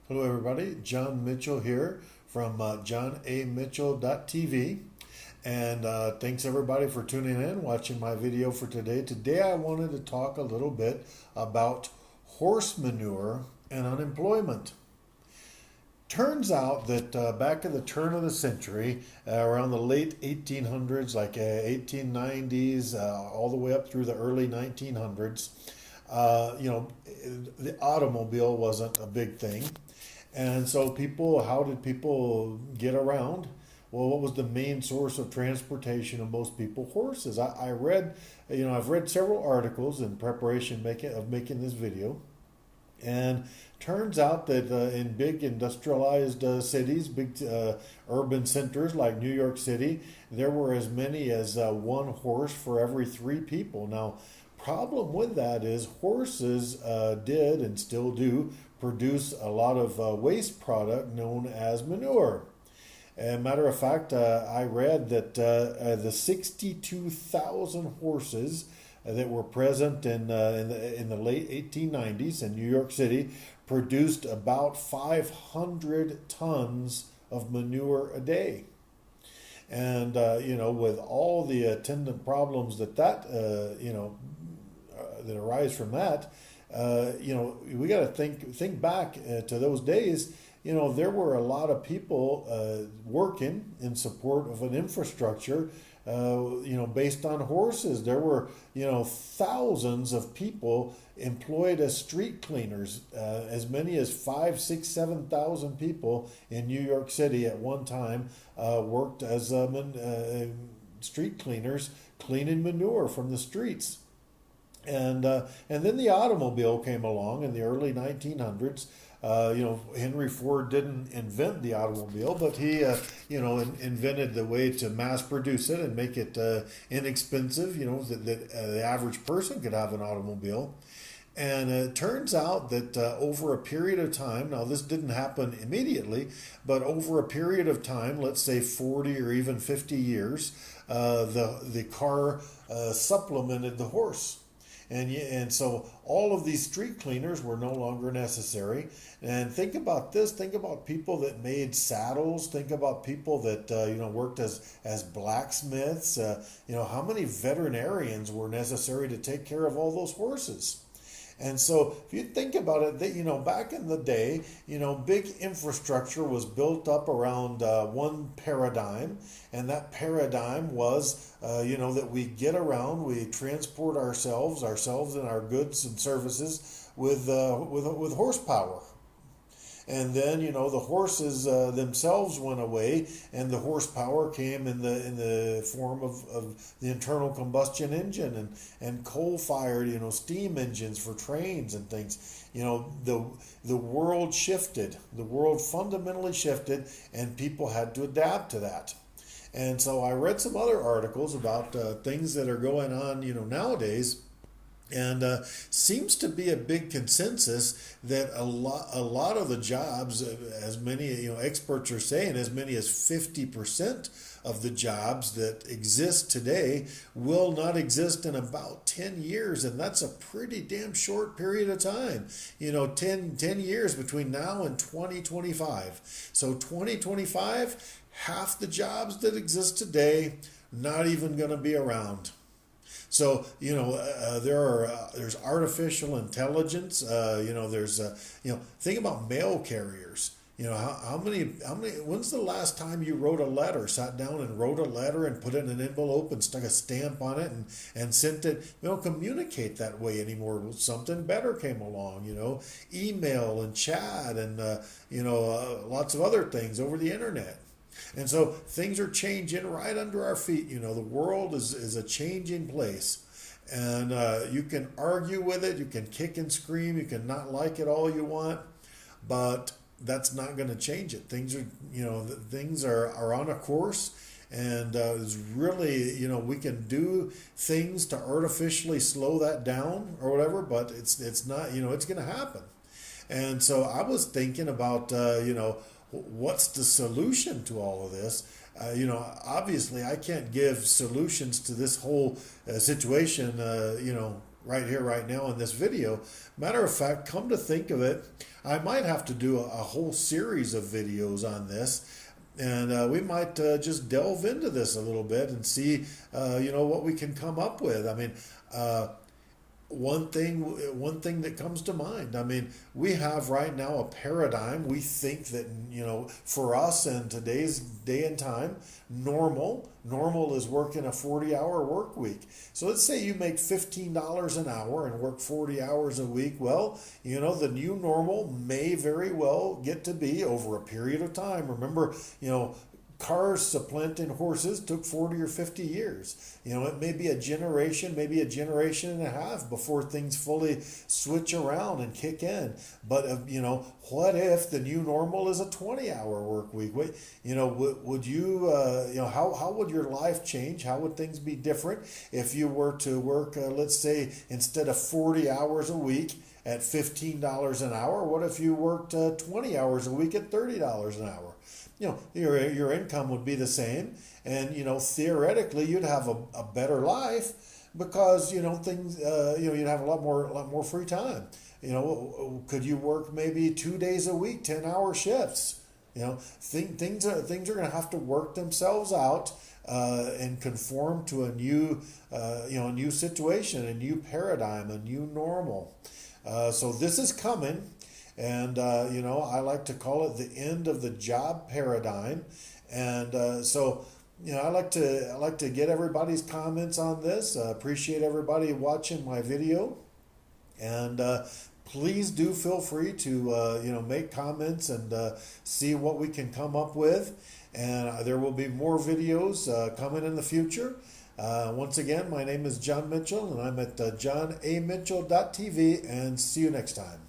Hello everybody, John Mitchell here from johnamitchell.tv, and thanks everybody for tuning in, watching my video for today. Today I wanted to talk a little bit about horse manure and unemployment. Turns out that back at the turn of the century, around the late 1800s, like 1890s, all the way up through the early 1900s, the automobile wasn't a big thing. And so how did people get around? Well, what was the main source of transportation of most people? Horses. I read, I've read several articles in preparation of making this video. And turns out that in big industrialized cities, big urban centers like New York City, there were as many as one horse for every three people. Now, problem with that is horses did and still do produce a lot of waste product known as manure. As a matter of fact, I read that the 62,000 horses that were present in the late 1890s in New York City produced about 500 tons of manure a day. And with all the attendant problems that arise from that, we got to think back to those days. There were a lot of people working in support of an infrastructure, based on horses. There were, thousands of people employed as street cleaners. As many as 5, 6, 7,000 people in New York City at one time worked as street cleaners, cleaning manure from the streets. And then the automobile came along in the early 1900s. Henry Ford didn't invent the automobile, but he, invented the way to mass produce it and make it inexpensive, that the average person could have an automobile. And it turns out that over a period of time, now this didn't happen immediately, but over a period of time, let's say 40 or even 50 years, the car supplemented the horse. And so all of these street cleaners were no longer necessary. And think about this. Think about people that made saddles. Think about people that worked as blacksmiths. How many veterinarians were necessary to take care of all those horses? And so if you think about it, back in the day, big infrastructure was built up around one paradigm, and that paradigm was, that we get around, we transport ourselves and our goods and services with horsepower. And then the horses themselves went away, and the horsepower came in the form of the internal combustion engine and coal fired steam engines for trains and things. The world shifted. The world fundamentally shifted, and people had to adapt to that. And so I read some other articles about things that are going on nowadays. And seems to be a big consensus that a lot of the jobs, as many experts are saying, as many as 50% of the jobs that exist today will not exist in about 10 years, and that's a pretty damn short period of time. 10 years between now and 2025. So 2025, half the jobs that exist today not even going to be around. So there's artificial intelligence. Think about mail carriers. How many? When's the last time you wrote a letter? Sat down and wrote a letter and put it in an envelope and stuck a stamp on it and sent it. We don't communicate that way anymore. Something better came along. Email and chat and lots of other things over the internet. And so things are changing right under our feet. The world is a changing place. And you can argue with it, you can kick and scream, you can not like it all you want, but that's not going to change it. Things are on a course, and it's really, we can do things to artificially slow that down or whatever, but it's not, it's going to happen. And so I was thinking about, what's the solution to all of this? Obviously I can't give solutions to this whole situation, right here, right now in this video. Matter of fact, come to think of it, I might have to do a whole series of videos on this. And we might just delve into this a little bit and see, what we can come up with. I mean, one thing that comes to mind. I mean, we have right now a paradigm. We think that, for us in today's day and time, normal is working a 40-hour work week. So let's say you make $15 an hour and work 40 hours a week. Well, the new normal may very well get to be over a period of time. Remember, cars supplanting horses took 40 or 50 years. It may be a generation, maybe a generation and a half before things fully switch around and kick in. But, what if the new normal is a 20-hour work week? Would you, how would your life change? How would things be different if you were to work, let's say, instead of 40 hours a week at $15 an hour? What if you worked 20 hours a week at $30 an hour? Your income would be the same, and theoretically you'd have a better life because things you'd have a lot more free time. Could you work maybe 2 days a week, 10-hour shifts? Things are going to have to work themselves out and conform to a new situation, a new paradigm, a new normal. So this is coming. And, I like to call it the end of the job paradigm. And so, I like to get everybody's comments on this. Appreciate everybody watching my video. And please do feel free to, make comments and see what we can come up with. And there will be more videos coming in the future. Once again, my name is John Mitchell, and I'm at johnamitchell.tv, and see you next time.